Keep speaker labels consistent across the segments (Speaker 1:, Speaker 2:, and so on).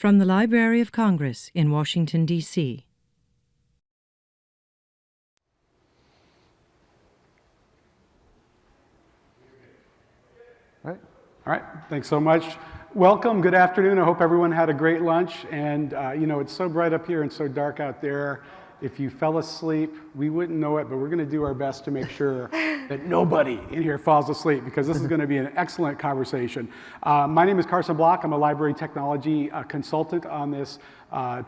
Speaker 1: From the Library of Congress in Washington, D.C.
Speaker 2: All right, thanks so much. Welcome, good afternoon. I hope everyone had a great lunch. And you know, it's so bright up here and so dark out there. If you fell asleep, we wouldn't know it, but we're gonna do our best to make sure that nobody in here falls asleep, because this is gonna be an excellent conversation. My name is Carson Block. I'm a library technology consultant on this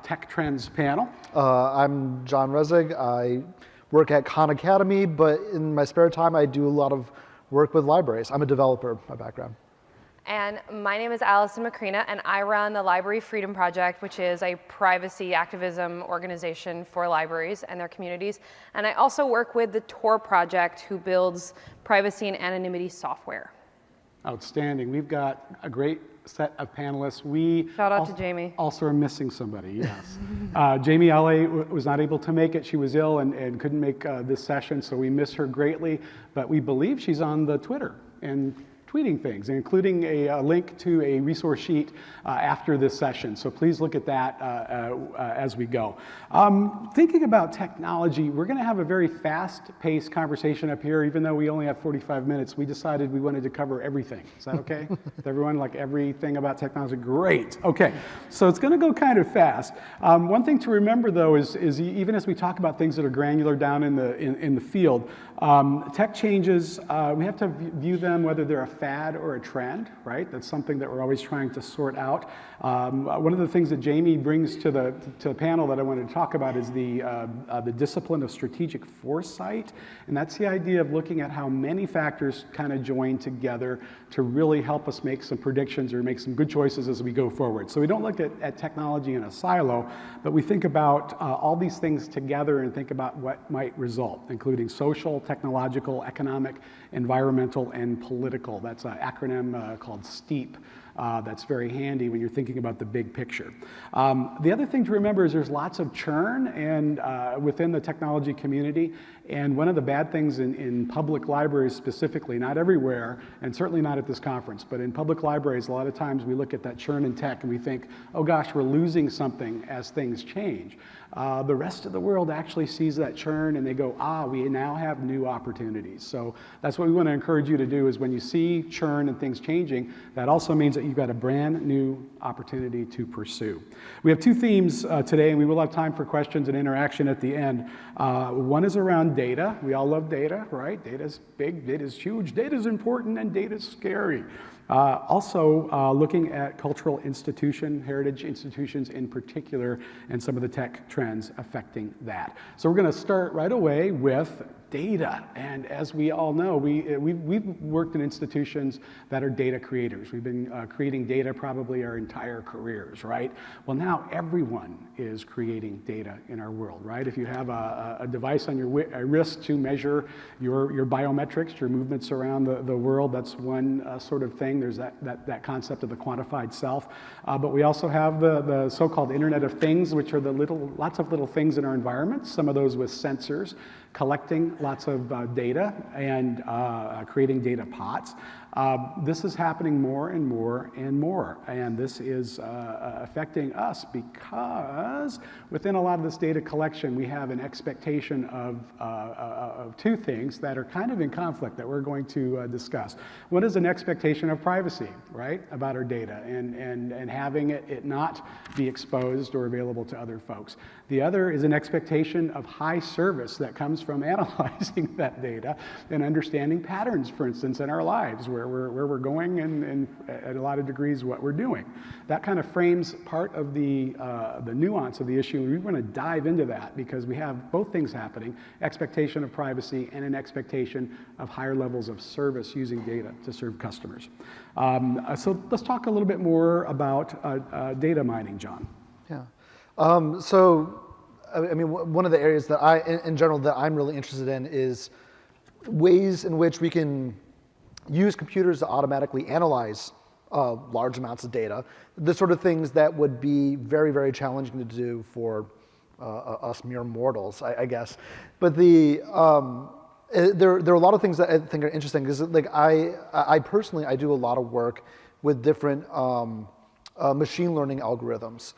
Speaker 2: Tech Trends panel.
Speaker 3: I'm John Resig. I work at Khan Academy, but in my spare time, I do a lot of work with libraries. I'm a developer by background.
Speaker 4: And my name is Allison Macrina, and I run the Library Freedom Project, which is a privacy activism organization for libraries and their communities. And I also work with the Tor Project, who builds privacy and anonymity software.
Speaker 2: Outstanding. We've got a great set of panelists. We
Speaker 4: Shout out to Jamie.
Speaker 2: Also are missing somebody, yes. Jamie LA was not able to make it. She was ill and couldn't make this session, so we miss her greatly. But we believe she's on the Twitter and tweeting things, including a link to a resource sheet after this session. So please look at that as we go. Thinking about technology, we're gonna have a very fast-paced conversation up here. Even though we only have 45 minutes, we decided we wanted to cover everything. Is that okay? With everyone, like everything about technology? Great, okay. So it's gonna go kind of fast. One thing to remember though is even as we talk about things that are granular down in the field, tech changes, we have to view them whether they're a fad or a trend, right? That's something that we're always trying to sort out. One of the things that Jamie brings to the panel that I wanted to talk about is the discipline of strategic foresight. And that's the idea of looking at how many factors kind of join together to really help us make some predictions or make some good choices as we go forward. So we don't look at technology in a silo, but we think about all these things together and think about what might result, including social, technological, economic, environmental, and political. That's an acronym called STEEP. That's very handy when you're thinking about the big picture. The other thing to remember is there's lots of churn within the technology community. And one of the bad things in public libraries specifically, not everywhere, and certainly not at this conference, but in public libraries, a lot of times we look at that churn in tech and we think, oh gosh, we're losing something as things change. The rest of the world actually sees that churn and they go, we now have new opportunities. So that's what we want to encourage you to do, is when you see churn and things changing, that also means that you've got a brand new opportunity to pursue. We have two themes today, and we will have time for questions and interaction at the end. One is around data. We all love data, right? Data's big, data's huge, data's important, and data's scary. Also looking at cultural heritage institutions in particular, and some of the tech trends affecting that. So we're going to start right away with data. And as we all know, we've worked in institutions that are data creators. We've been creating data probably our entire careers, right? Well, now everyone is creating data in our world, right? If you have a device on your wrist to measure your biometrics, your movements around the world, that's one sort of thing. There's that concept of the quantified self. But we also have the so-called Internet of Things, which are lots of little things in our environment, some of those with sensors, collecting lots of data and creating data pots. This is happening more and more and more, and this is affecting us because within a lot of this data collection, we have an expectation of two things that are kind of in conflict that we're going to discuss. One is an expectation of privacy, right, about our data and having it not be exposed or available to other folks. The other is an expectation of high service that comes from analyzing that data and understanding patterns, for instance, in our lives, where we're going and at a lot of degrees what we're doing. That kind of frames part of the nuance of the issue. We want to dive into that because we have both things happening, expectation of privacy and an expectation of higher levels of service using data to serve customers. So let's talk a little bit more about data mining, John.
Speaker 3: Yeah. So, I mean, one of the areas that in general, that I'm really interested in is ways in which we can use computers to automatically analyze large amounts of data, the sort of things that would be very, very challenging to do for us mere mortals, I guess. But there are a lot of things that I think are interesting, because like I personally do a lot of work with different machine learning algorithms,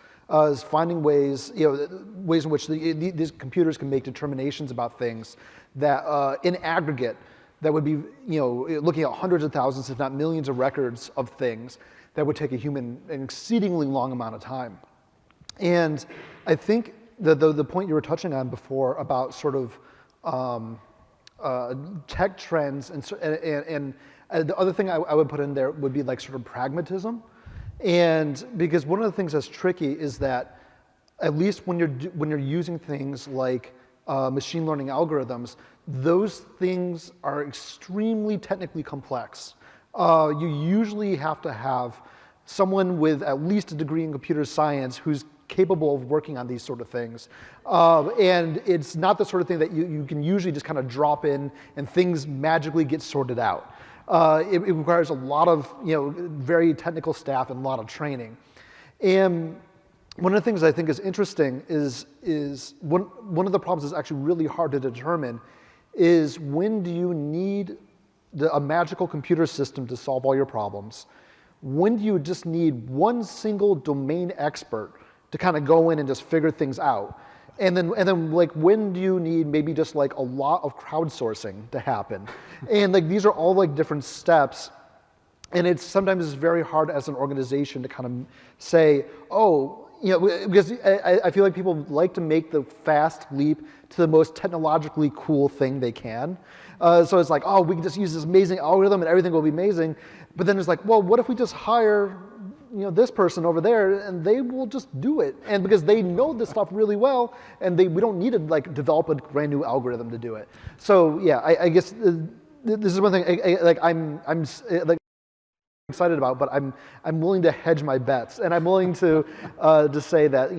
Speaker 3: is finding ways, ways in which these computers can make determinations about things that, in aggregate, that would be, looking at hundreds of thousands, if not millions of records of things that would take a human an exceedingly long amount of time. And I think the point you were touching on before about sort of tech trends and the other thing I would put in there would be like sort of pragmatism. And because one of the things that's tricky is that at least when you're using things like machine learning algorithms, those things are extremely technically complex. You usually have to have someone with at least a degree in computer science who's capable of working on these sort of things. And it's not the sort of thing that you can usually just kind of drop in and things magically get sorted out. It requires a lot of very technical staff and a lot of training. And one of the things I think is interesting is one of the problems that's actually really hard to determine is when do you need a magical computer system to solve all your problems? When do you just need one single domain expert to kind of go in and just figure things out? And then like when do you need maybe just like a lot of crowdsourcing to happen? And like these are all like different steps. And sometimes it's very hard as an organization to kind of say, oh, because I feel like people like to make the fast leap to the most technologically cool thing they can. So it's like, oh, we can just use this amazing algorithm and everything will be amazing. But then it's like, well, what if we just hire this person over there and they will just do it? And because they know this stuff really well and we don't need to like develop a brand new algorithm to do it. So yeah, I guess this is one thing I'm excited about, but I'm willing to hedge my bets, and I'm willing to say that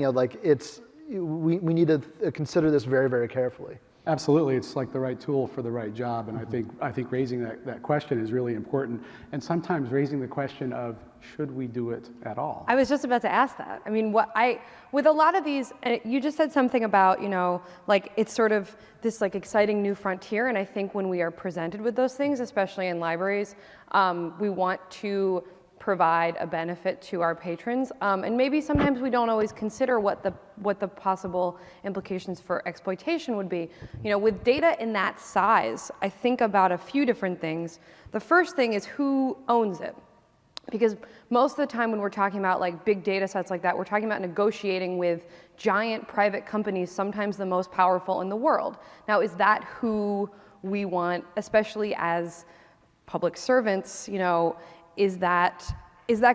Speaker 3: we need to consider this very, very carefully.
Speaker 2: Absolutely, it's like the right tool for the right job, and I think raising that question is really important, and sometimes raising the question of should we do it at all?
Speaker 4: I was just about to ask that. I mean, with a lot of these, you just said something about like it's sort of this like exciting new frontier, and I think when we are presented with those things, especially in libraries, we want to provide a benefit to our patrons, and maybe sometimes we don't always consider what the possible implications for exploitation would be. With data in that size, I think about a few different things. The first thing is who owns it, because most of the time when we're talking about like big data sets like that, we're talking about negotiating with giant private companies, sometimes the most powerful in the world. Now, is that who we want, especially as public servants? Is that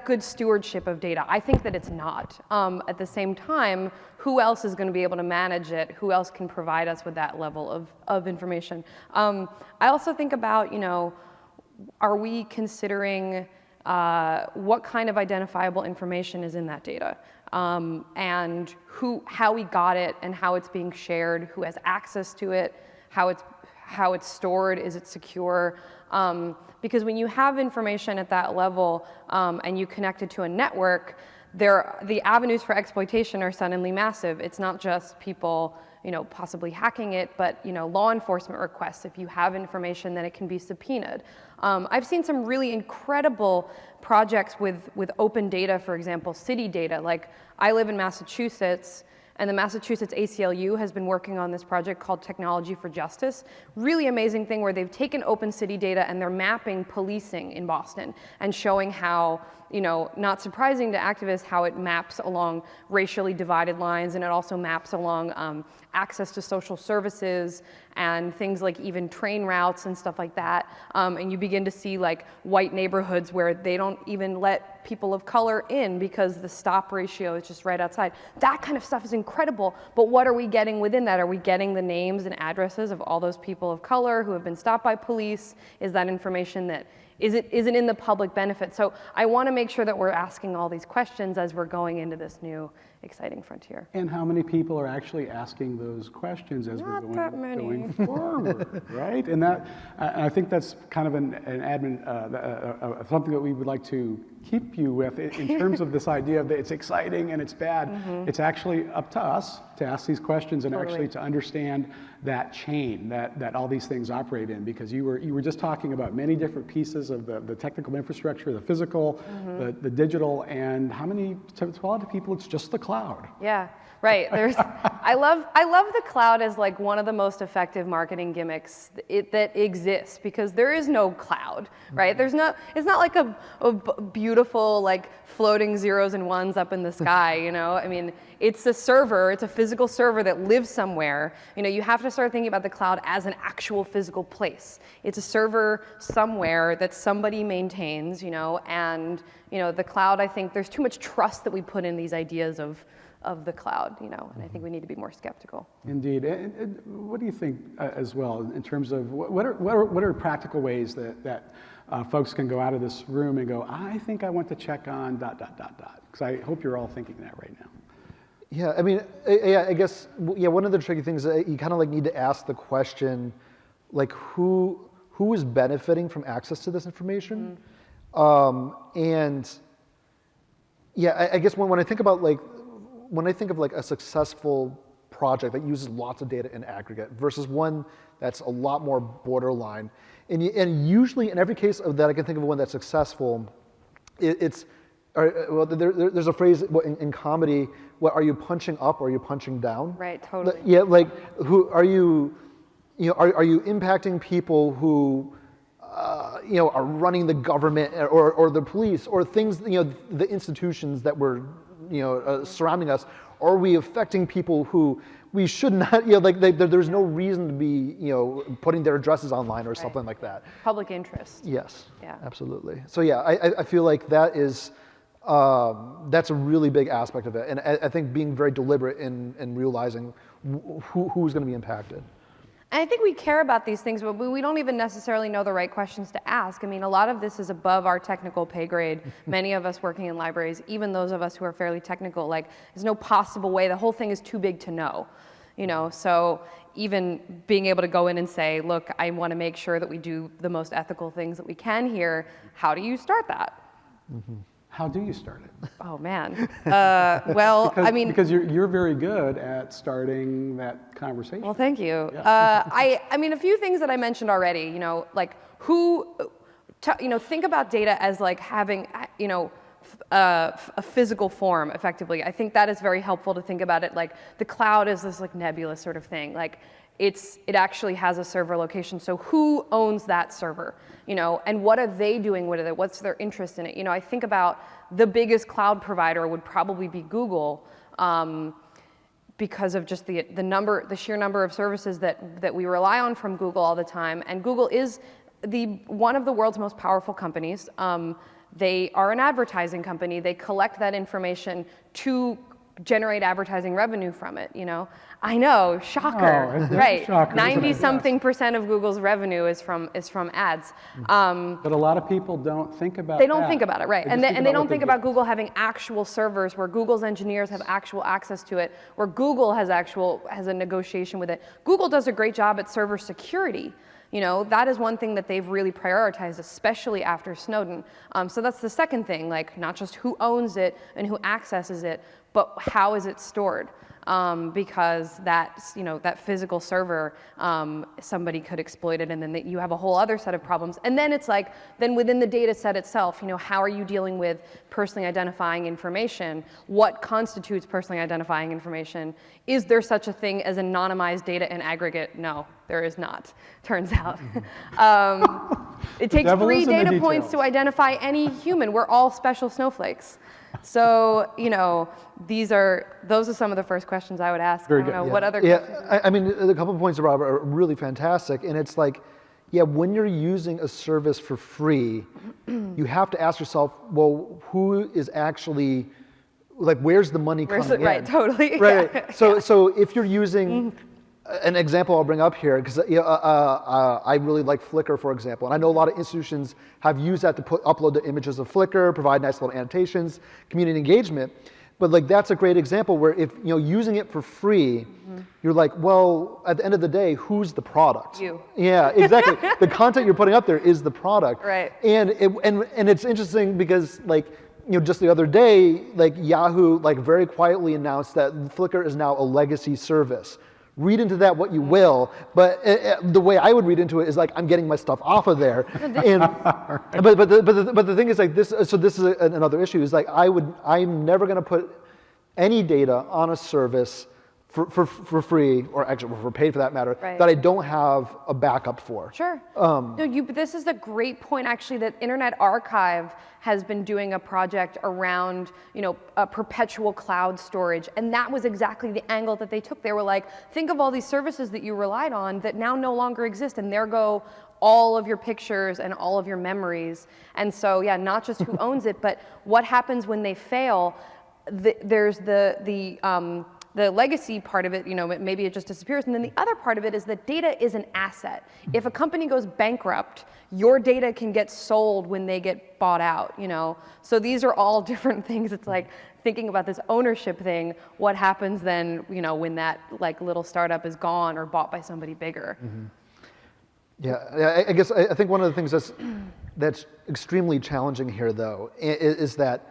Speaker 4: good stewardship of data? I think that it's not. At the same time, who else is going to be able to manage it? Who else can provide us with that level of information? I also think about, are we considering what kind of identifiable information is in that data? And how we got it and how it's being shared, who has access to it, how it's stored, is it secure? Because when you have information at that level and you connect it to a network, the avenues for exploitation are suddenly massive. It's not just people possibly hacking it, but law enforcement requests. If you have information, then it can be subpoenaed. I've seen some really incredible projects with open data, for example, city data. Like I live in Massachusetts, and the Massachusetts ACLU has been working on this project called Technology for Justice. Really amazing thing where they've taken open city data and they're mapping policing in Boston and showing how, not surprising to activists, how it maps along racially divided lines, and it also maps along access to social services and things like even train routes and stuff like that. And you begin to see like white neighborhoods where they don't even let people of color in because the stop ratio is just right outside. That kind of stuff is incredible, but what are we getting within that? Are we getting the names and addresses of all those people of color who have been stopped by police? Is that information that isn't in the public benefit? So I want to make sure that we're asking all these questions as we're going into this new exciting frontier.
Speaker 2: And how many people are actually asking those questions as we're going forward, right? And I think that's kind of an admin, something that we would like to keep you with in terms of this idea that it's exciting and it's bad. Mm-hmm. It's actually up to us to ask these questions and actually to understand that chain that all these things operate in, because you were just talking about many different pieces of the technical infrastructure, the physical, the digital, and how many, to a lot of people, it's just the cloud.
Speaker 4: Yeah, right. I love the cloud as like one of the most effective marketing gimmicks that exists, because there is no cloud, right? It's not like a beautiful like floating zeros and ones up in the sky, you know? I mean, it's a server, it's a physical server that lives somewhere. You know, you have to start thinking about the cloud as an actual physical place. It's a server somewhere that somebody maintains, you know, and, you know, the cloud, I think there's too much trust that we put in these ideas of the cloud, you know, and I think we need to be more skeptical.
Speaker 2: Indeed. And what do you think as well in terms of what are practical ways that folks can go out of this room and go, I think I want to check on ... Because I hope you're all thinking that right now.
Speaker 3: Yeah, I mean, yeah, I guess, yeah, one of the tricky things is you kind of like need to ask the question, like who is benefiting from access to this information? And yeah, I guess when I think about like, when I think of like a successful project that uses lots of data in aggregate versus one that's a lot more borderline, and usually in every case of that I can think of one that's successful, well, there's a phrase in comedy, what are you punching up or are you punching down?
Speaker 4: Right, totally.
Speaker 3: Yeah, like who are you, are you impacting people who are running the government or the police or things, the institutions that were surrounding us? Or are we affecting people who we should not, there's no reason to be, putting their addresses online or something like that.
Speaker 4: Public interest.
Speaker 3: Yes,
Speaker 4: yeah,
Speaker 3: absolutely. So yeah, I feel like that is, that's a really big aspect of it. And I think being very deliberate in realizing who's going to be impacted.
Speaker 4: And I think we care about these things, but we don't even necessarily know the right questions to ask. I mean, a lot of this is above our technical pay grade. Many of us working in libraries, even those of us who are fairly technical, like there's no possible way, the whole thing is too big to know. So even being able to go in and say, look, I want to make sure that we do the most ethical things that we can here, how do you start that?
Speaker 2: How do you start it?
Speaker 4: Oh man, well, I mean,
Speaker 2: because you're very good at starting that conversation.
Speaker 4: Well, thank you.
Speaker 2: Yeah.
Speaker 4: I mean, a few things that I mentioned already. Like think about data as like having a physical form, effectively. I think that is very helpful to think about it. Like the cloud is this like nebulous sort of thing. Like it actually has a server location. So who owns that server? And what are they doing with it? What's their interest in it? I think about the biggest cloud provider would probably be Google, because of just the sheer number of services that we rely on from Google all the time. And Google is one of the world's most powerful companies. They are an advertising company. They collect that information to generate advertising revenue from it. I know, shocker, right? 90-something% of Google's revenue is from ads.
Speaker 2: But a lot of people don't think about
Speaker 4: They don't think about it, right? And they don't think about Google having actual servers where Google's engineers have actual access to it, where Google has a negotiation with it. Google does a great job at server security. That is one thing that they've really prioritized, especially after Snowden. So that's the second thing, like not just who owns it and who accesses it, but how is it stored? Because that physical server, somebody could exploit it, and then you have a whole other set of problems. And then it's like, then within the data set itself, how are you dealing with personally identifying information? What constitutes personally identifying information? Is there such a thing as anonymized data in aggregate? No, there is not, turns out. It takes 3 data points to identify any human. We're all special snowflakes. So, those are some of the first questions I would ask.
Speaker 2: Very
Speaker 4: I don't know,
Speaker 2: good.
Speaker 4: what other questions?
Speaker 3: I mean, a couple of points, Rob, are really fantastic. And it's like, yeah, when you're using a service for free, you have to ask yourself, well, who is actually, like, where's the money coming in?
Speaker 4: Right, totally.
Speaker 3: Right.
Speaker 4: Yeah.
Speaker 3: So if you're using, an example I'll bring up here, because I really like Flickr, for example, and I know a lot of institutions have used that to upload the images of Flickr, provide nice little annotations, community engagement. But like that's a great example where if using it for free, you're like, well, at the end of the day, who's the product?
Speaker 4: You.
Speaker 3: Yeah, exactly. The content you're putting up there is the product.
Speaker 4: Right.
Speaker 3: And it's interesting because like just the other day, like Yahoo like very quietly announced that Flickr is now a legacy service. read into that what you will, but the way I would read into it is like, I'm getting my stuff off of there. And, but the thing is like this, so this is another issue, is like I'm never gonna put any data on a service for free, or actually for paid for that matter,
Speaker 4: Right.
Speaker 3: that I don't have a backup for.
Speaker 4: Sure. No, this is a great point, actually, that Internet Archive has been doing a project around, a perpetual cloud storage, and that was exactly the angle that they took. They were like, think of all these services that you relied on that now no longer exist, and there go all of your pictures and all of your memories. And so, yeah, not just who owns it, but what happens when they fail. There's the legacy part of it, maybe it just disappears. And then the other part of it is that data is an asset. If a company goes bankrupt, your data can get sold when they get bought out, So these are all different things. It's like thinking about this ownership thing. What happens then, when that little startup is gone or bought by somebody bigger?
Speaker 3: Mm-hmm. Yeah, I guess I think one of the things that's extremely challenging here, though, is that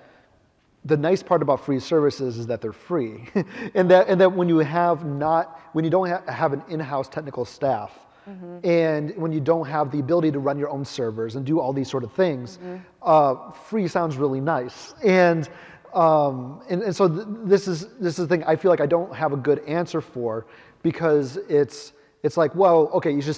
Speaker 3: the nice part about free services is that they're free, and that when you don't have an in-house technical staff, mm-hmm. and when you don't have the ability to run your own servers and do all these sort of things, mm-hmm. Free sounds really nice. And so this is the thing I feel like I don't have a good answer for, because it's like, well, okay, you should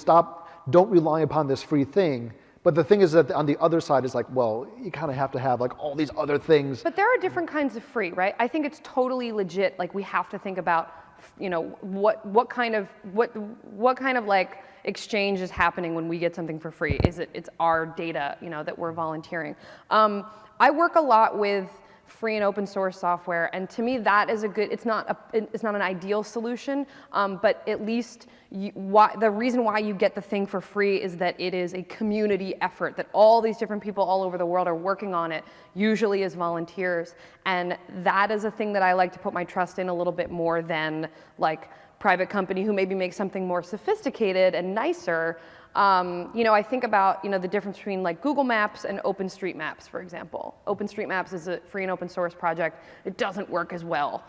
Speaker 3: don't rely upon this free thing. But the thing is that on the other side is like, well, you kind of have to have like all these other things.
Speaker 4: But there are different kinds of free, right? I think it's totally legit. Like, we have to think about, what kind of like exchange is happening when we get something for free? It's our data, that we're volunteering. I work a lot with free and open source software, and to me that is it's not an ideal solution, but at least the reason why you get the thing for free is that it is a community effort, that all these different people all over the world are working on it, usually as volunteers, and that is a thing that I like to put my trust in a little bit more than like private company who maybe makes something more sophisticated and nicer. I think about, the difference between like Google Maps and OpenStreetMaps, for example. OpenStreetMaps is a free and open source project. It doesn't work as well.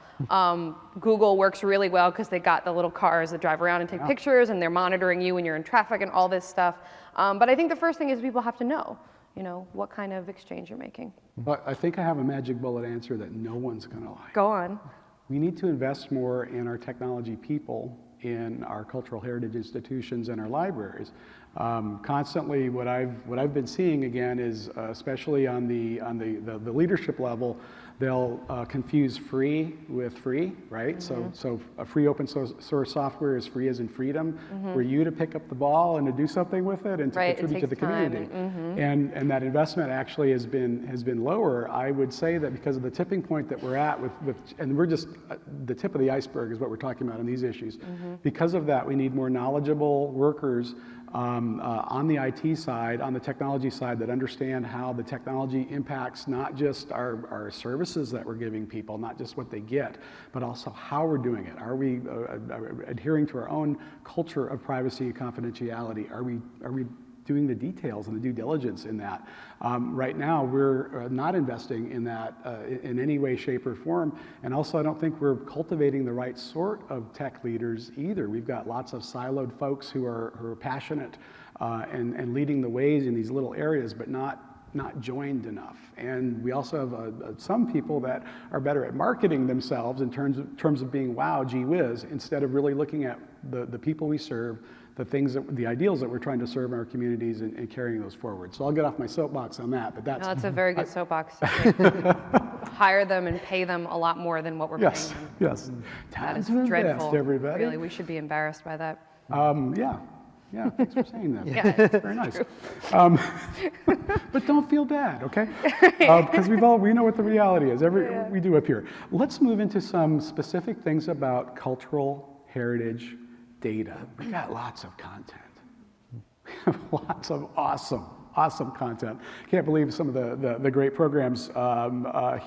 Speaker 4: Google works really well because they got the little cars that drive around and take pictures, and they're monitoring you when you're in traffic and all this stuff. But I think the first thing is people have to know, what kind of exchange you're making.
Speaker 2: But I think I have a magic bullet answer that no one's going to like.
Speaker 4: Go on.
Speaker 2: We need to invest more in our technology people, in our cultural heritage institutions and our libraries. Constantly, what I've been seeing again is, especially on the leadership level, they'll confuse free with free, right? Mm-hmm. So a free open source software is free as in freedom, mm-hmm. for you to pick up the ball and to do something with it and to contribute to the community. Mm-hmm. And that investment actually has been lower. I would say that because of the tipping point that we're at and we're just the tip of the iceberg is what we're talking about on these issues. Mm-hmm. Because of that, we need more knowledgeable workers on the IT side, on the technology side, that understand how the technology impacts not just our services that we're giving people, not just what they get, but also how we're doing it. Are we adhering to our own culture of privacy and confidentiality? Are we doing the details and the due diligence in that? Right now, we're not investing in that in any way, shape, or form. And also, I don't think we're cultivating the right sort of tech leaders either. We've got lots of siloed folks who are passionate and leading the ways in these little areas, but not joined enough. And we also have some people that are better at marketing themselves in terms of being, wow, gee whiz, instead of really looking at the people we serve, the ideals that we're trying to serve in our communities and carrying those forward. So I'll get off my soapbox on that, but that's a very good
Speaker 4: soapbox. Hire them and pay them a lot more than what we're paying them.
Speaker 2: Yes.
Speaker 4: That is dreadful.
Speaker 2: Best, everybody.
Speaker 4: Really, we should be embarrassed by that.
Speaker 2: Yeah, thanks for saying that.
Speaker 4: Yeah,
Speaker 2: it's very nice. But don't feel bad, okay? Because we know what the reality is. We do up here. Let's move into some specific things about cultural heritage data. We got lots of content. We have lots of awesome awesome content. Can't believe some of the great programs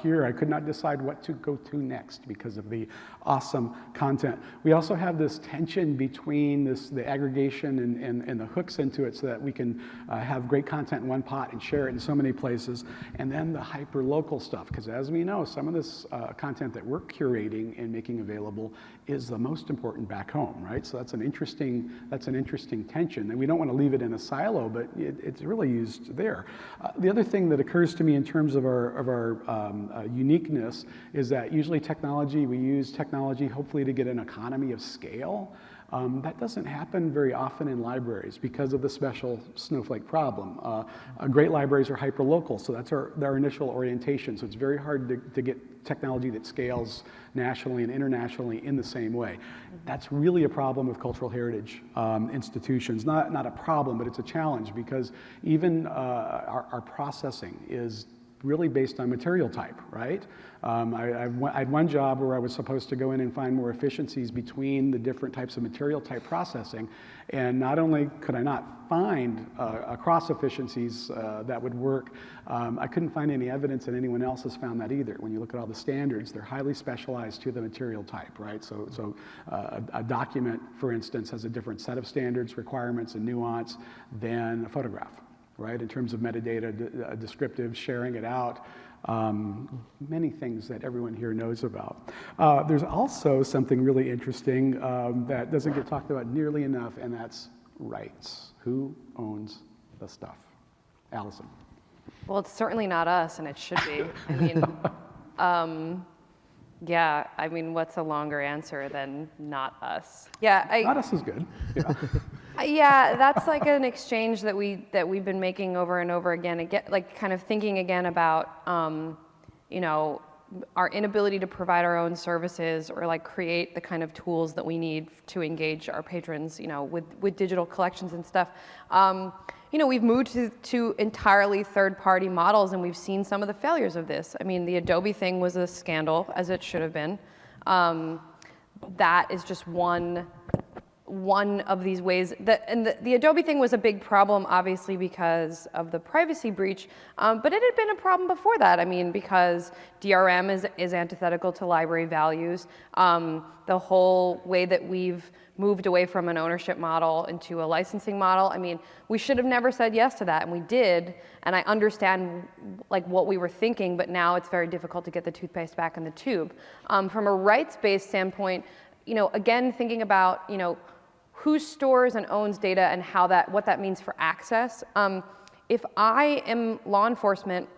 Speaker 2: here. I could not decide what to go to next because of the awesome content. We also have this tension between the aggregation and the hooks into it so that we can have great content in one pot and share it in so many places, and then the hyper-local stuff, because as we know, some of this content that we're curating and making available is the most important back home, right? So that's an interesting tension, and we don't want to leave it in a silo, but it's really used there. The other thing that occurs to me in terms of our uniqueness is that usually we use technology hopefully to get an economy of scale. That doesn't happen very often in libraries because of the special snowflake problem. Great libraries are hyperlocal, so that's our initial orientation. So it's very hard to get technology that scales nationally and internationally in the same way. That's really a problem of cultural heritage institutions. Not a problem, but it's a challenge because even our processing is really based on material type, right? I had one job where I was supposed to go in and find more efficiencies between the different types of material type processing, and not only could I not find cross efficiencies that would work, I couldn't find any evidence that anyone else has found that either. When you look at all the standards, they're highly specialized to the material type, right? So a document, for instance, has a different set of standards, requirements, and nuance than a photograph, right? In terms of metadata, descriptive, sharing it out, many things that everyone here knows about. There's also something really interesting that doesn't get talked about nearly enough, and that's rights. Who owns the stuff? Allison.
Speaker 4: Well, it's certainly not us, and it should be. I mean, yeah, I mean, what's a longer answer than not us? Yeah,
Speaker 2: Not us is good. Yeah.
Speaker 4: Yeah, that's like an exchange that we've been making over and over again, like kind of thinking again about, you know, our inability to provide our own services or like create the kind of tools that we need to engage our patrons, you know, with digital collections and stuff. You know, we've moved to entirely third-party models, and we've seen some of the failures of this. I mean, the Adobe thing was a scandal, as it should have been. That is just one of these ways the Adobe thing was a big problem, obviously, because of the privacy breach, but it had been a problem before that. I mean, because DRM is antithetical to library values. The whole way that we've moved away from an ownership model into a licensing model, I mean, we should have never said yes to that, and we did, and I understand like what we were thinking, but now it's very difficult to get the toothpaste back in the tube. From a rights-based standpoint, you know, again, thinking about, you know, who stores and owns data and what that means for access. If I am law enforcement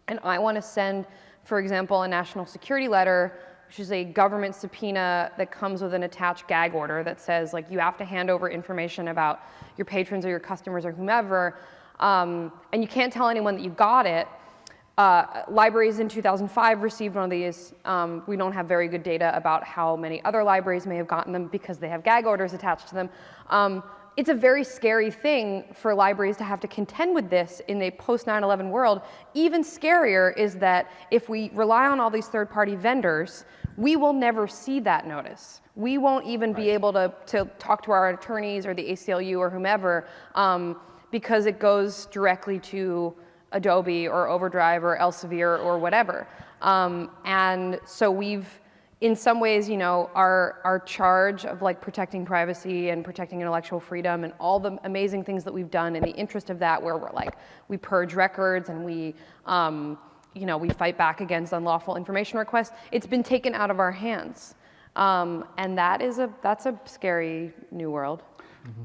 Speaker 4: and I want to send, for example, a national security letter, which is a government subpoena that comes with an attached gag order that says, like, you have to hand over information about your patrons or your customers or whomever, and you can't tell anyone that you got it. Libraries in 2005 received one of these. We don't have very good data about how many other libraries may have gotten them because they have gag orders attached to them. It's a very scary thing for libraries to have to contend with this in a post-9/11 world. Even scarier is that if we rely on all these third-party vendors, we will never see that notice. We won't even be able to talk to our attorneys or the ACLU or whomever because it goes directly to Adobe or Overdrive or Elsevier or whatever. And so we've, in some ways, you know, our charge of like protecting privacy and protecting intellectual freedom and all the amazing things that we've done in the interest of that, where we're like, we purge records and we, you know, we fight back against unlawful information requests, it's been taken out of our hands. And that's a scary new world.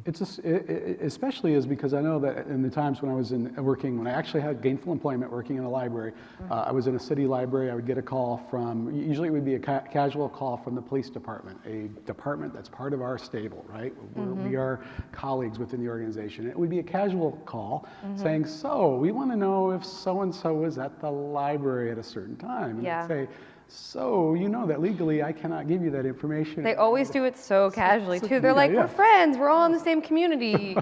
Speaker 2: It's especially is because I know that in the times when I was when I actually had gainful employment working in a library, I was in a city library. I would get a call from, usually it would be a casual call from the police department, a department that's part of our stable, right? We are colleagues within the organization. It would be a casual call saying, so we want to know if so-and-so was at the library at a certain time. And I'd say, so you know that legally I cannot give you that information.
Speaker 4: They always do it so casually too. They're like, we're friends, we're all in the same community.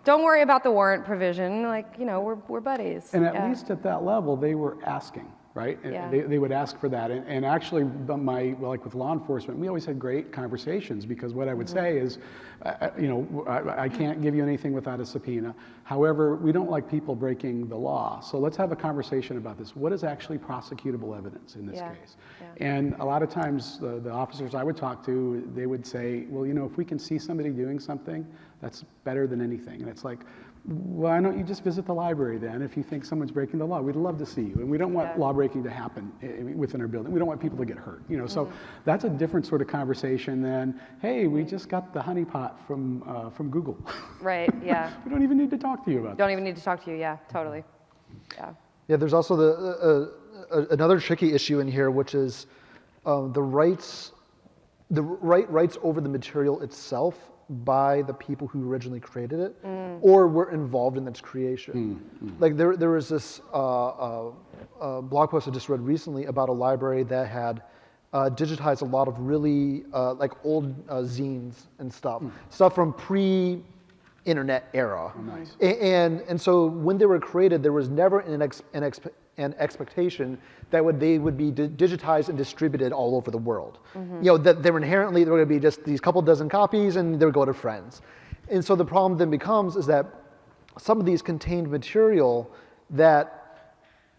Speaker 4: Don't worry about the warrant provision. Like, you know, we're buddies.
Speaker 2: And at least at that level, they were asking. right? And
Speaker 4: Yeah.
Speaker 2: they would ask for that. And actually, like with law enforcement, we always had great conversations because what I would say is, I can't give you anything without a subpoena. However, we don't like people breaking the law. So let's have a conversation about this. What is actually prosecutable evidence in this case? Yeah. And a lot of times, the officers I would talk to, they would say, well, if we can see somebody doing something, that's better than anything. And it's like, why don't you just visit the library then if you think someone's breaking the law? We'd love to see you. And we don't want law breaking to happen within our building. We don't want people to get hurt. So that's a different sort of conversation than, hey, we just got the honeypot from Google.
Speaker 4: Right, yeah.
Speaker 2: We don't even need to talk to you about
Speaker 4: Don't even need to talk to you, yeah, totally. Yeah.
Speaker 3: Yeah, there's also another tricky issue in here, which is the rights over the material itself by the people who originally created it or were involved in its creation. Like there was this blog post I just read recently about a library that had digitized a lot of really like old zines and stuff from pre-internet era.
Speaker 2: Oh, nice.
Speaker 3: And so when they were created, there was never an expectation that they would be digitized and distributed all over the world. That they were going to be just these couple dozen copies and they would go to friends. And so the problem then becomes is that some of these contained material that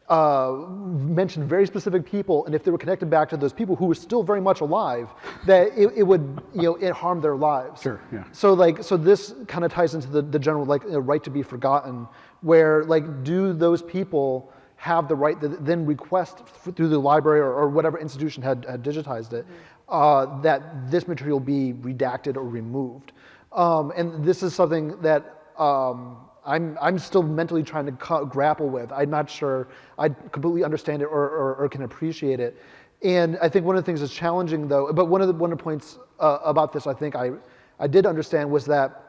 Speaker 3: mentioned very specific people, and if they were connected back to those people who were still very much alive, that it would it harmed their lives.
Speaker 2: Sure, yeah.
Speaker 3: So this kind of ties into the general right to be forgotten, where do those people have the right to then request through the library or whatever institution had digitized it, that this material be redacted or removed. And this is something that I'm still mentally trying to grapple with. I'm not sure I completely understand it or can appreciate it. And I think one of the things that's challenging though, but one of the points about this I think I did understand was that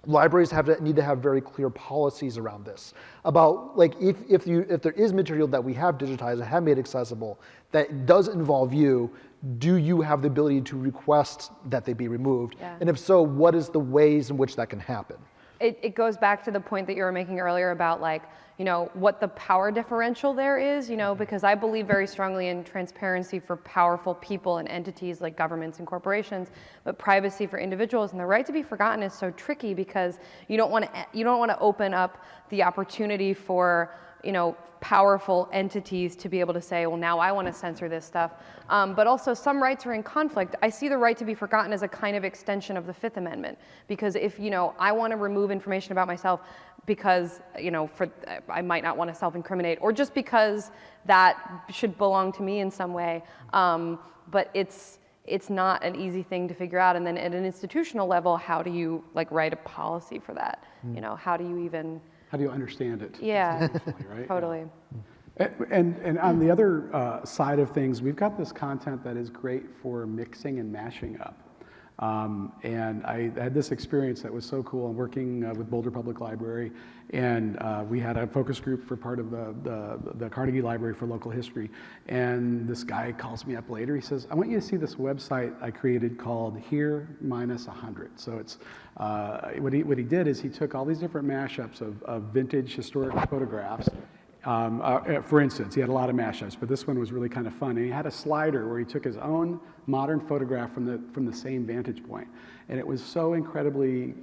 Speaker 3: libraries need to have very clear policies around this. About if there is material that we have digitized and have made accessible that does involve you, do you have the ability to request that they be removed? Yeah. And if so, what is the ways in which that can happen?
Speaker 4: It goes back to the point that you were making earlier about what the power differential there is, because I believe very strongly in transparency for powerful people and entities like governments and corporations, but privacy for individuals and the right to be forgotten is so tricky because you don't want to open up the opportunity for powerful entities to be able to say, well, now I want to censor this stuff. But also some rights are in conflict. I see the right to be forgotten as a kind of extension of the Fifth Amendment. Because if, I want to remove information about myself because, I might not want to self-incriminate, or just because that should belong to me in some way. But it's not an easy thing to figure out. And then at an institutional level, how do you write a policy for that? How do you understand it? Yeah,
Speaker 2: right?
Speaker 4: Totally.
Speaker 2: And on the other side of things, we've got this content that is great for mixing and mashing up. And I had this experience that was so cool. I'm working with Boulder Public Library, and we had a focus group for part of the Carnegie Library for Local History. And this guy calls me up later. He says, I want you to see this website I created called Here Minus 100. So it's what he did is he took all these different mashups of vintage historic photographs. For instance, he had a lot of mashups, but this one was really kind of fun. And he had a slider where he took his own modern photograph from the same vantage point. And it was so incredibly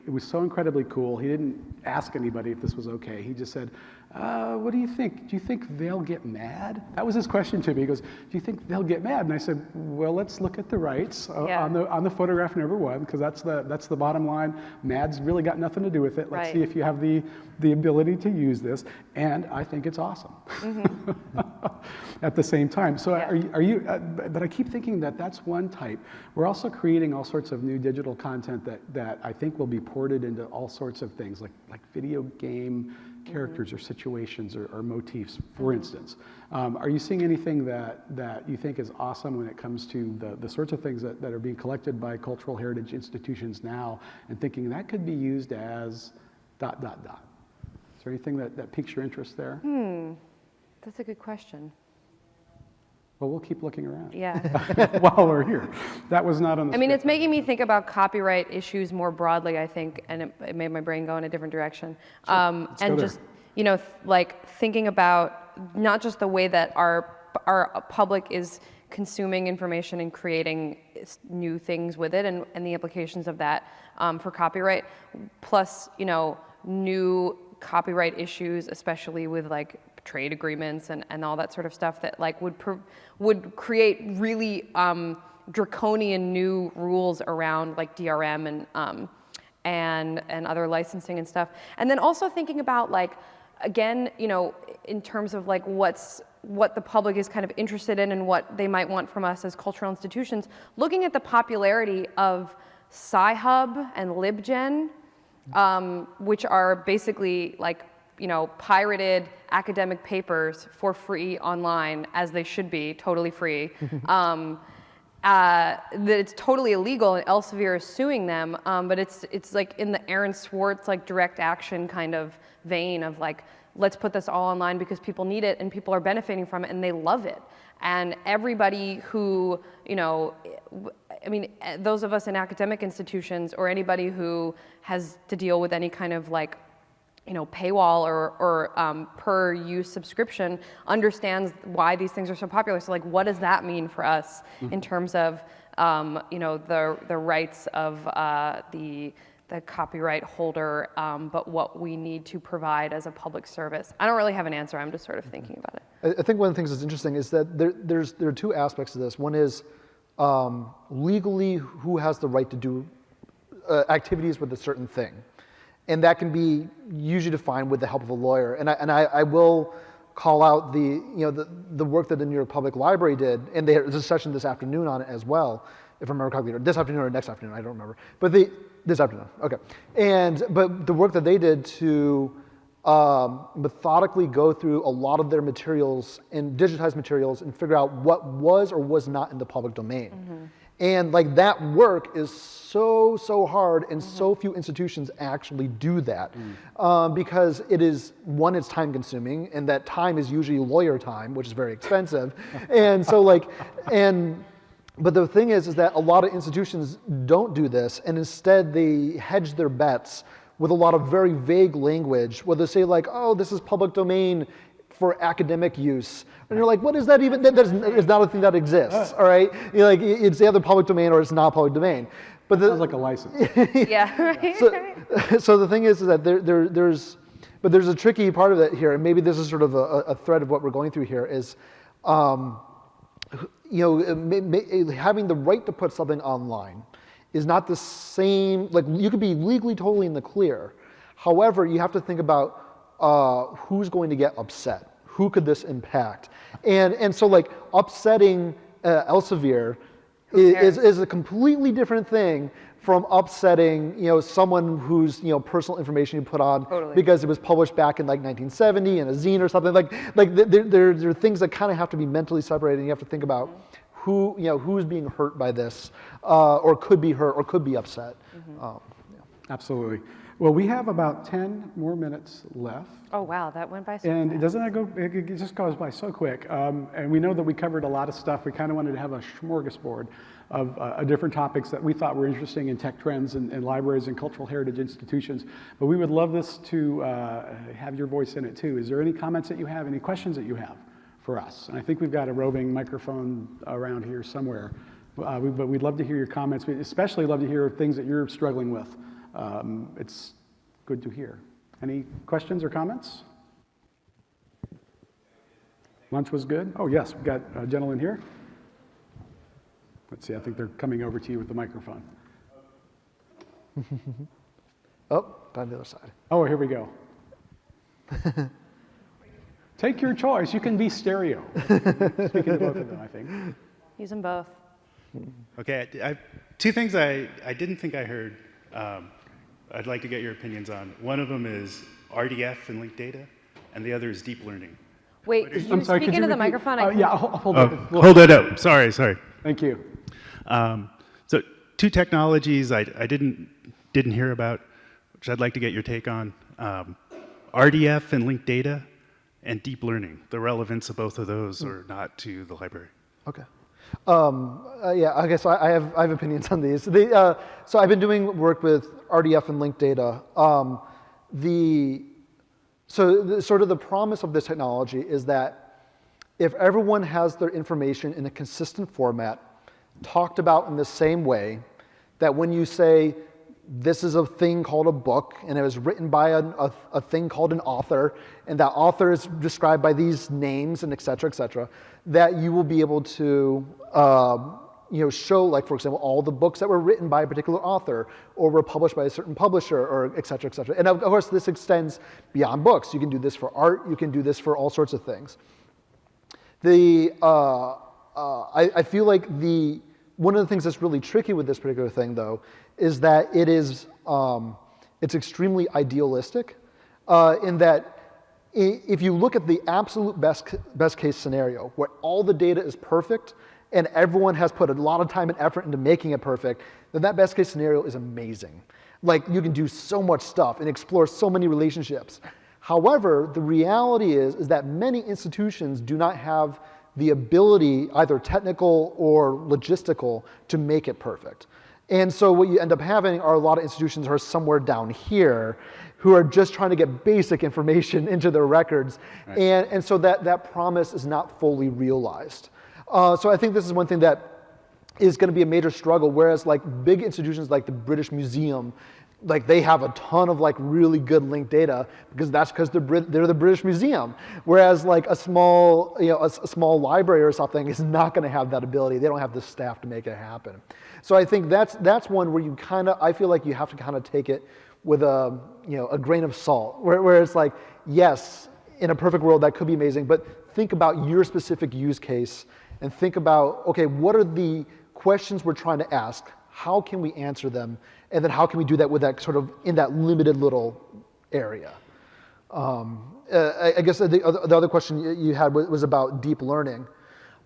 Speaker 2: cool. He didn't ask anybody if this was okay. He just said, what do you think? Do you think they'll get mad? That was his question to me. He goes, do you think they'll get mad? And I said, well, let's look at the rights on the photograph number one, because that's the bottom line. Mad's really got nothing to do with it. Let's see if you have the ability to use this. And I think it's awesome. At the same time. So are you? But I keep thinking that's one type. We're also creating all sorts of new digital content that I think will be ported into all sorts of things, like video game characters or situations or motifs, for instance. Are you seeing anything that you think is awesome when it comes to the sorts of things that are being collected by cultural heritage institutions now, and thinking that could be used as ... Is there anything that piques your interest there?
Speaker 4: That's a good question.
Speaker 2: Well, we'll keep looking around.
Speaker 4: Yeah.
Speaker 2: While we're here. That was not on the script.
Speaker 4: It's making me think about copyright issues more broadly, I think, and it made my brain go in a different direction.
Speaker 2: Sure. And
Speaker 4: just, thinking about not just the way that our our public is consuming information and creating new things with it, and the implications of that for copyright, plus, you know, new copyright issues, especially with like trade agreements and all that sort of stuff that like would create really draconian new rules around like DRM and other licensing and stuff. And then also thinking about like, again, you know, in terms of like what the public is kind of interested in and what they might want from us as cultural institutions, looking at the popularity of Sci-Hub and LibGen, which are basically like, you know, pirated academic papers for free online, as they should be, totally free. That it's totally illegal, and Elsevier is suing them, but it's like in the Aaron Swartz like direct action kind of vein of like, let's put this all online because people need it and people are benefiting from it and they love it. And everybody who, you know, I mean, those of us in academic institutions or anybody who has to deal with any kind of like, you know, paywall or per use subscription understands why these things are so popular. So like, what does that mean for us in terms of, you know, the rights of the copyright holder, but what we need to provide as a public service? I don't really have an answer. I'm just sort of thinking about it.
Speaker 3: I think one of the things that's interesting is that there are two aspects to this. One is legally who has the right to do activities with a certain thing. And that can be usually defined with the help of a lawyer. And I will call out the work that the New York Public Library did, and there's a session this afternoon on it as well, if I remember correctly, or this afternoon or next afternoon, I don't remember. But this afternoon, okay. But the work that they did to methodically go through a lot of their materials and digitize materials and figure out what was or was not in the public domain. Mm-hmm. And like that work is so hard, and so few institutions actually do that because it is, one, it's time consuming, and that time is usually lawyer time, which is very expensive. And so like, but the thing is that a lot of institutions don't do this, and instead they hedge their bets with a lot of very vague language, where they say like, oh, this is public domain for academic use. And you're like, what is that even? That is not a thing that exists, all right? You're like, it's either public domain or it's not public domain. But
Speaker 2: Sounds like a license.
Speaker 4: Yeah, right.
Speaker 3: So the thing is that there's a tricky part of it here, and maybe this is sort of a thread of what we're going through here, is having the right to put something online is not the same. Like, you could be legally totally in the clear. However, you have to think about who's going to get upset. Who could this impact? And so like upsetting Elsevier is a completely different thing from upsetting, you know, someone whose, you know, personal information you put on because it was published back in like 1970 in a zine or something. Like there are things that kind of have to be mentally separated, and you have to think about who, you know, who's being hurt by this, or could be hurt or could be upset.
Speaker 2: Absolutely. Well, we have about 10 more minutes left.
Speaker 4: Oh wow, that went by so
Speaker 2: And
Speaker 4: fast.
Speaker 2: doesn't that go, it just goes by so quick. And we know that we covered a lot of stuff. We kind of wanted to have a smorgasbord of different topics that we thought were interesting in tech trends and libraries and cultural heritage institutions. But we would love this to have your voice in it too. Is there any comments that you have, any questions that you have for us? And I think we've got a roving microphone around here somewhere. But we'd love to hear your comments. We'd especially love to hear things that you're struggling with. It's good to hear. Any questions or comments? Lunch was good? Oh yes, we've got a gentleman here. Let's see, I think they're coming over to you with the microphone.
Speaker 3: Oh, on the other side.
Speaker 2: Oh, here we go. Take your choice, you can be stereo. Speaking to both of them, I think.
Speaker 4: Use them both.
Speaker 5: Okay, two things I didn't think I heard. I'd like to get your opinions on. One of them is RDF and Linked Data, and the other is deep learning.
Speaker 4: Wait,
Speaker 2: I'm
Speaker 4: you
Speaker 2: sorry,
Speaker 4: speak
Speaker 2: could you
Speaker 4: into the
Speaker 2: repeat?
Speaker 4: microphone?
Speaker 2: Yeah, hold it.
Speaker 5: Hold it up. Sorry.
Speaker 2: Thank you.
Speaker 5: So two technologies I didn't hear about, which I'd like to get your take on. RDF and linked data, and deep learning, the relevance of both of those or not to the library.
Speaker 3: Okay. Yeah, I guess I have opinions on these. So I've been doing work with RDF and linked data. Sort of the promise of this technology is that if everyone has their information in a consistent format, talked about in the same way, that when you say, this is a thing called a book, and it was written by a thing called an author, and that author is described by these names, and et cetera, that you will be able to show, like, for example, all the books that were written by a particular author, or were published by a certain publisher, or et cetera, et cetera. And of course, this extends beyond books. You can do this for art, you can do this for all sorts of things. I feel like one of the things that's really tricky with this particular thing, though, is that it's extremely idealistic, in that if you look at the absolute best case scenario, where all the data is perfect and everyone has put a lot of time and effort into making it perfect, then that best case scenario is amazing. Like, you can do so much stuff and explore so many relationships. However, the reality is that many institutions do not have the ability, either technical or logistical, to make it perfect. And so what you end up having are a lot of institutions who are somewhere down here who are just trying to get basic information into their records. Right. And so that promise is not fully realized. So I think this is one thing that is going to be a major struggle, whereas like big institutions like the British Museum, like they have a ton of like really good linked data because they're the British Museum. Whereas like a small library or something is not going to have that ability. They don't have the staff to make it happen. So I think that's one where I feel like you have to kind of take it with a grain of salt, where it's like, yes, in a perfect world that could be amazing, but think about your specific use case and think about, okay, what are the questions we're trying to ask? How can we answer them? And then how can we do that with that sort of in that limited little area? I guess the other question you had was about deep learning.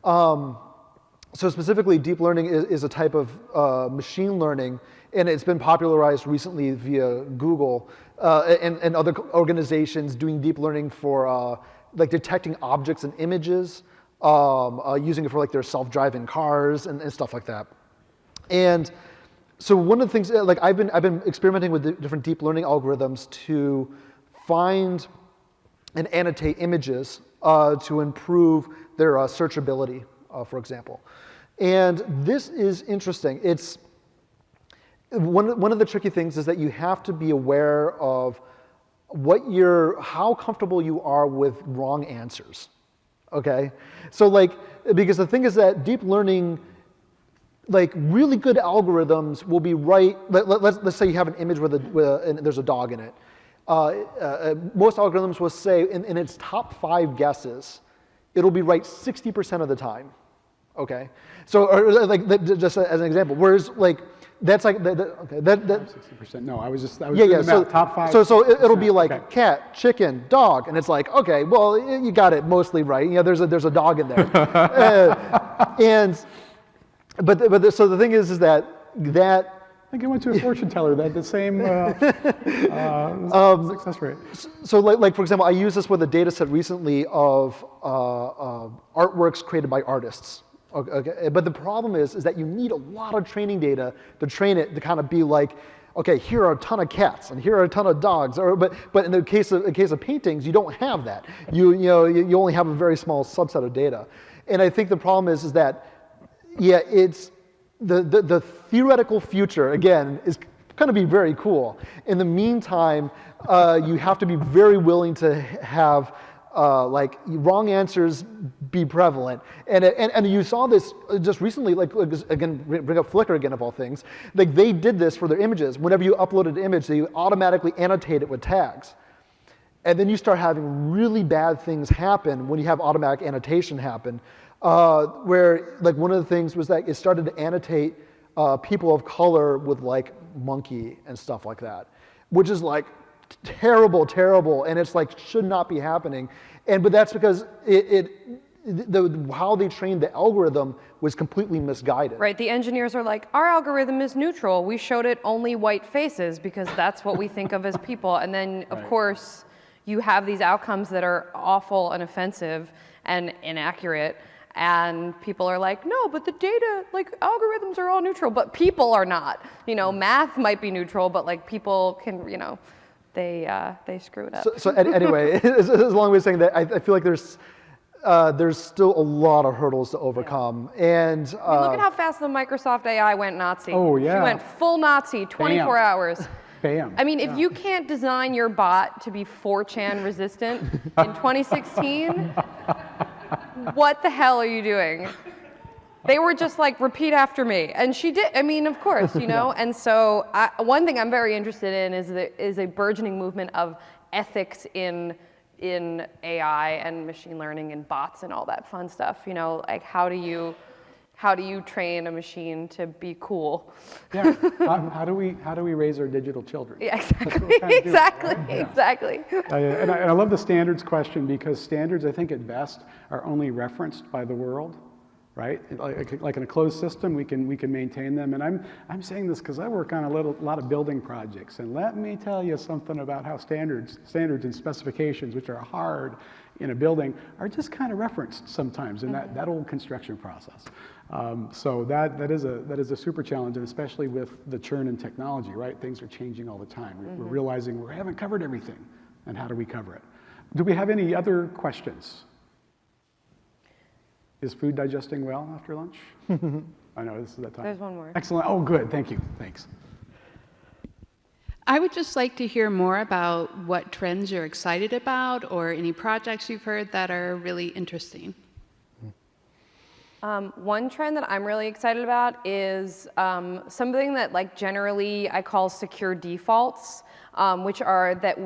Speaker 3: So specifically, deep learning is a type of machine learning, and it's been popularized recently via Google and other organizations doing deep learning for like detecting objects and images, using it for like their self-driving cars and stuff like that. And so one of the things, like I've been experimenting with different deep learning algorithms to find and annotate images to improve their searchability, for example. And this is interesting. It's one of the tricky things is that you have to be aware of how comfortable you are with wrong answers. Okay, so like because the thing is that deep learning, like really good algorithms will be right. Let's say you have an image and there's a dog in it. Most algorithms will say in its top 5 guesses, it'll be right 60% of the time. Okay, so like just as an example, whereas like that's like okay, that
Speaker 2: 60%. No, I was doing the math, top 5.
Speaker 3: So it'll be like okay. Cat, chicken, dog, and it's like okay, well you got it mostly right. There's a dog in there, but so the thing is that I
Speaker 2: think I went to a fortune teller that had the same success rate.
Speaker 3: So like for example, I used this with a data set recently of artworks created by artists. Okay, but the problem is that you need a lot of training data to train it to kind of be like, okay, here are a ton of cats and here are a ton of dogs. But in the case of paintings, you don't have that. You only have a very small subset of data. And I think the problem is that it's the theoretical future again is going to be very cool. In the meantime, you have to be very willing to have like wrong answers be prevalent, and you saw this just recently. Like again, bring up Flickr again of all things. Like they did this for their images. Whenever you uploaded an image, they automatically annotate it with tags, and then you start having really bad things happen when you have automatic annotation happen. Where like one of the things was that it started to annotate people of color with like monkey and stuff like that, which is like terrible, and it's like should not be happening. But that's because how they trained the algorithm was completely misguided.
Speaker 4: Right, the engineers are like, our algorithm is neutral. We showed it only white faces because that's what we think of as people. And then of course you have these outcomes that are awful and offensive and inaccurate. And people are like, no, but the data, like algorithms are all neutral, but people are not. Math might be neutral, but like people can, they screw it up.
Speaker 3: So anyway, it's a long way of saying that I feel like there's there's still a lot of hurdles to overcome. And
Speaker 4: I mean, look at how fast the Microsoft AI went Nazi.
Speaker 2: Oh, yeah.
Speaker 4: She went full Nazi, 24
Speaker 2: Bam.
Speaker 4: hours.
Speaker 2: Bam.
Speaker 4: I mean, if you can't design your bot to be 4chan resistant in 2016, what the hell are you doing? They were just like, repeat after me. And she did, I mean, of course, you know? And so one thing I'm very interested in is a burgeoning movement of ethics in AI and machine learning and bots and all that fun stuff. You know, like how do you train a machine to be cool?
Speaker 2: Yeah. How do we raise our digital children?
Speaker 4: Yeah, exactly. Exactly.
Speaker 2: And I love the standards question, because standards, I think at best, are only referenced by the world, right? Like in a closed system, we can maintain them. And I'm saying this because I work on a lot of building projects, and let me tell you something about how standards and specifications, which are hard in a building, are just kind of referenced sometimes in that old construction process. So that is a super challenge, and especially with the churn in technology, right? Things are changing all the time. We're realizing we haven't covered everything, and how do we cover it? Do we have any other questions? Is food digesting well after lunch? I know this is that time.
Speaker 4: There's one more.
Speaker 2: Excellent. Oh, good. Thank you. Thanks.
Speaker 6: I would just like to hear more about what trends you're excited about, or any projects you've heard that are really interesting.
Speaker 4: One trend that I'm really excited about is something that, like, generally I call secure defaults, which are that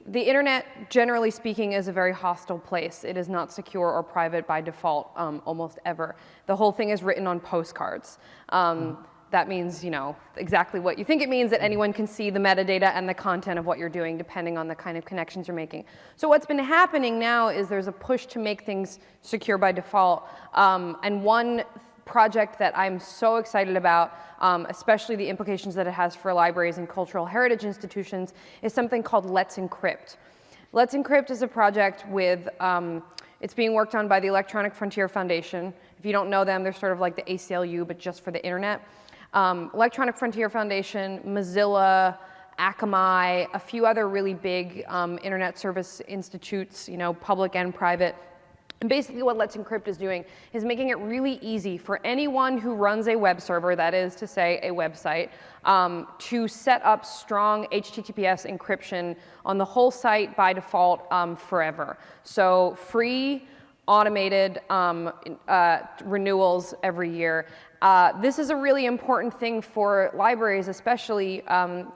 Speaker 4: the internet, generally speaking, is a very hostile place. It is not secure or private by default, almost ever. The whole thing is written on postcards. That means, you know, exactly what you think it means, that anyone can see the metadata and the content of what you're doing, depending on the kind of connections you're making. So what's been happening now is there's a push to make things secure by default. And one project that I'm so excited about, especially the implications that it has for libraries and cultural heritage institutions, is something called Let's Encrypt. Let's Encrypt is a project with, it's being worked on by the Electronic Frontier Foundation. If you don't know them, they're sort of like the ACLU, but just for the internet. Electronic Frontier Foundation, Mozilla, Akamai, a few other really big internet service institutes, you know, public and private. And basically what Let's Encrypt is doing is making it really easy for anyone who runs a web server, that is to say a website, to set up strong HTTPS encryption on the whole site by default forever. So free, automated renewals every year. This is a really important thing for libraries, especially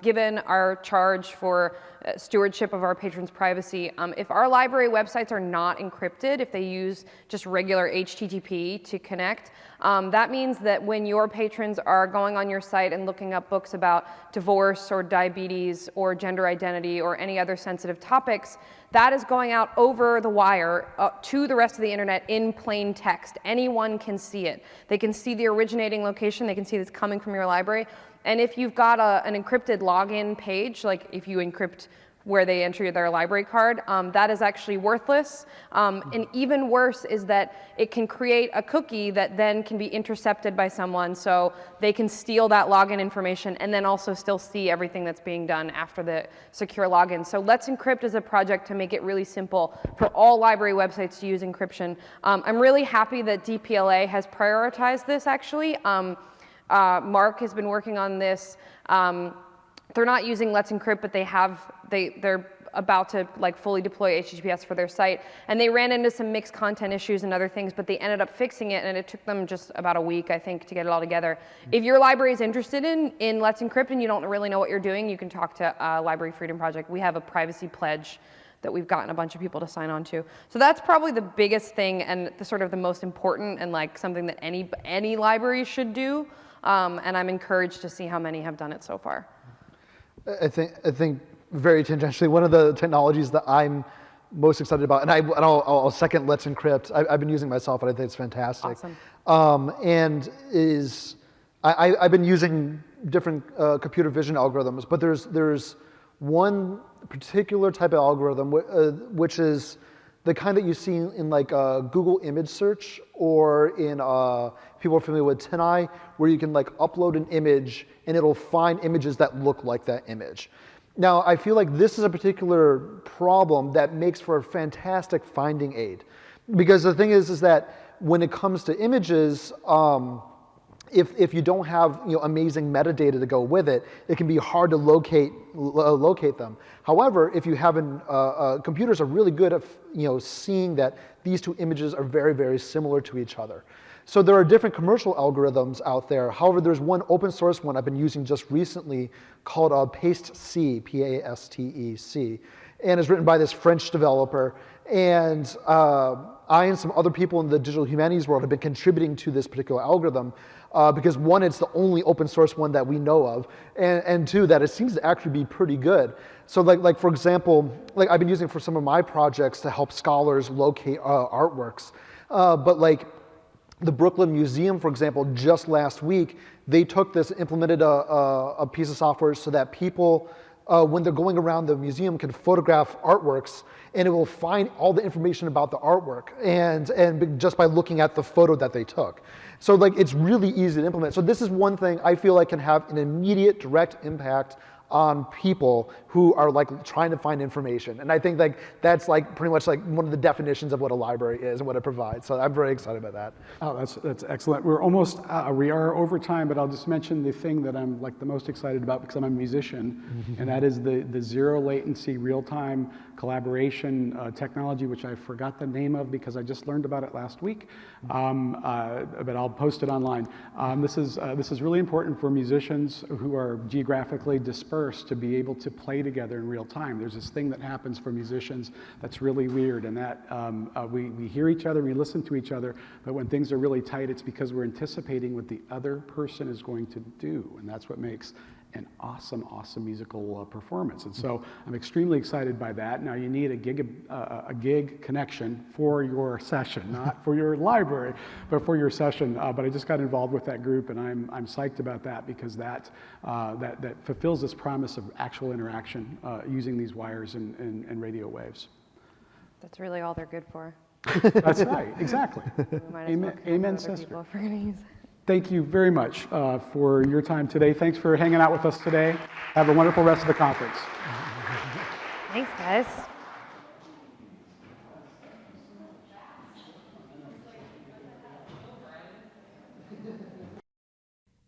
Speaker 4: given our charge for stewardship of our patrons' privacy. If our library websites are not encrypted, if they use just regular HTTP to connect, that means that when your patrons are going on your site and looking up books about divorce or diabetes or gender identity or any other sensitive topics, that is going out over the wire to the rest of the internet in plain text. Anyone can see it. They can see the originating location. They can see it's coming from your library. And if you've got an encrypted login page, like if you encrypt where they enter their library card, that is actually worthless. And even worse is that it can create a cookie that then can be intercepted by someone, so they can steal that login information and then also still see everything that's being done after the secure login. So Let's Encrypt is a project to make it really simple for all library websites to use encryption. I'm really happy that DPLA has prioritized this, actually. Mark has been working on this. They're not using Let's Encrypt, but they're about to like fully deploy HTTPS for their site. And they ran into some mixed content issues and other things, but they ended up fixing it, and it took them just about a week, I think, to get it all together. If your library is interested in Let's Encrypt and you don't really know what you're doing, you can talk to Library Freedom Project. We have a privacy pledge that we've gotten a bunch of people to sign on to. So that's probably the biggest thing and the sort of the most important, and like something that any library should do. And I'm encouraged to see how many have done it so far.
Speaker 3: I think very tangentially, one of the technologies that I'm most excited about, and I'll second Let's Encrypt. I've been using myself, and I think it's fantastic.
Speaker 4: Awesome.
Speaker 3: And I've been using different computer vision algorithms, but there's one particular type of algorithm which is the kind that you see in like Google image search, or in people are familiar with TinEye, where you can like upload an image and it'll find images that look like that image. Now, I feel like this is a particular problem that makes for a fantastic finding aid. Because the thing is that when it comes to images, if you don't have amazing metadata to go with it, it can be hard to locate them. However, if you have computers are really good at seeing that these two images are very, very similar to each other. So there are different commercial algorithms out there. However, there's one open source one I've been using just recently called PasteC, P-A-S-T-E-C, and it's written by this French developer. And I and some other people in the digital humanities world have been contributing to this particular algorithm because one, it's the only open source one that we know of, and two, that it seems to actually be pretty good. So like for example, like I've been using it for some of my projects to help scholars locate artworks. But like the Brooklyn Museum, for example, just last week, they took this, implemented a piece of software so that people, when they're going around the museum, can photograph artworks, and it will find all the information about the artwork, and just by looking at the photo that they took. So like it's really easy to implement. So this is one thing I feel like can have an immediate, direct impact on people who are like trying to find information. And I think like that's like pretty much like one of the definitions of what a library is and what it provides. So I'm very excited about that.
Speaker 2: Oh, that's excellent. We're almost, we are over time, but I'll just mention the thing that I'm like the most excited about because I'm a musician, and that is the zero latency real-time collaboration technology, which I forgot the name of because I just learned about it last week, but I'll post it online. This is really important for musicians who are geographically dispersed to be able to play together in real time. There's this thing that happens for musicians that's really weird, and that we hear each other, we listen to each other, but when things are really tight, it's because we're anticipating what the other person is going to do, and that's what makes an awesome, awesome musical performance. And so I'm extremely excited by that. Now you need a gig connection for your session, not for your library, but for your session. But I just got involved with that group, and I'm psyched about that because that fulfills this promise of actual interaction using these wires and radio waves.
Speaker 4: That's really all they're good for.
Speaker 2: That's right, exactly.
Speaker 4: We might as well connect with
Speaker 2: Amen,
Speaker 4: other
Speaker 2: sister.
Speaker 4: people if we're gonna use it.
Speaker 2: Thank you very much for your time today. Thanks for hanging out with us today. Have a wonderful rest of the conference.
Speaker 4: Thanks, guys.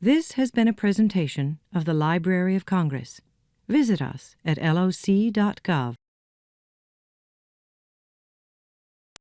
Speaker 1: This has been a presentation of the Library of Congress. Visit us at loc.gov.